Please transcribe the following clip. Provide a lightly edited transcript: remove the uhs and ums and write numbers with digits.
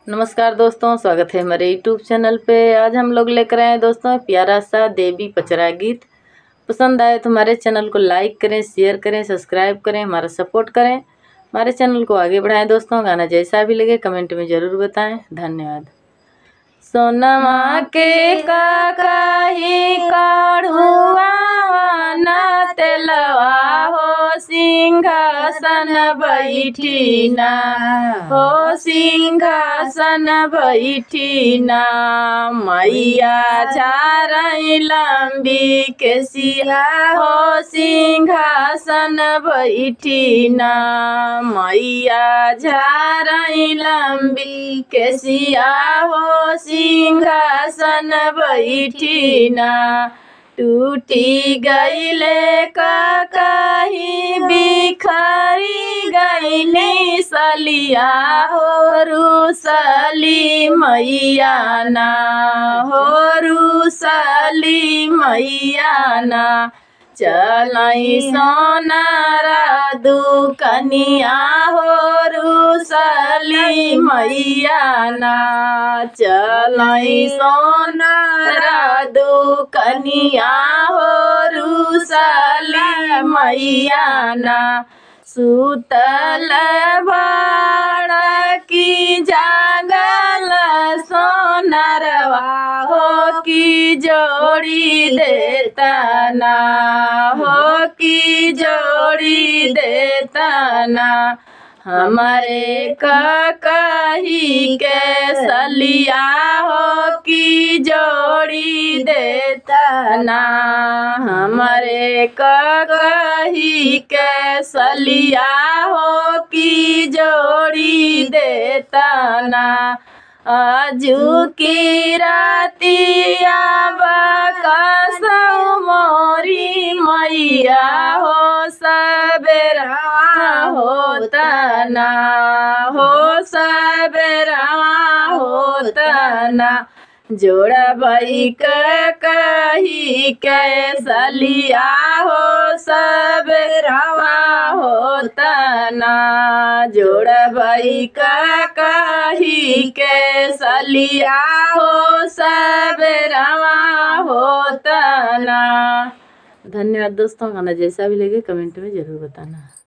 नमस्कार दोस्तों, स्वागत है हमारे यूट्यूब चैनल पे। आज हम लोग लेकर आए हैं दोस्तों प्यारा सा देवी पचरा गीत। पसंद आए तो हमारे चैनल को लाइक करें, शेयर करें, सब्सक्राइब करें, हमारा सपोर्ट करें, हमारे चैनल को आगे बढ़ाएं। दोस्तों गाना जैसा भी लगे कमेंट में ज़रूर बताएं। धन्यवाद। सोनमा के काकाही काढ़ुआ न तेलवा हो सिंहासन बैठी ना, हो सिंहासन बैठी ना। मैया झारई लंबी केसिया हो सिंहासन बैठी ना। मैया झारई लंबी केसिया हो सिंहासन बैठी ना। टूटी गईले काकाही बिखरी गईली सलिया हो रुसली मैया ना, हो रुसली मैया ना। चलई सोनारा दुकनिया हो रुसली मैया ना। चलई सोनारा दुकनिया हो रुसली मैया ना। सुतल बाड़ा की जागल सोनरवा हो की जोड़ी देता ना, हो की जोड़ी देता ना। हमारे काकाही के सलिया हो की जोड़ी देता ना। हमारे काकाही के सलिया हो की जोड़ी देता ना। आजू की रातिया बकसौ मोरी मैया हो सबेरा होता ना, हो सबेरा होता ना। जोड़ा भाई कही के सलिया हो सबेरा होता ना। जोड़ा भाई कही के सलिया हो सबेरा होता ना। धन्यवाद दोस्तों, गाना जैसा भी लगे कमेंट में ज़रूर बताना।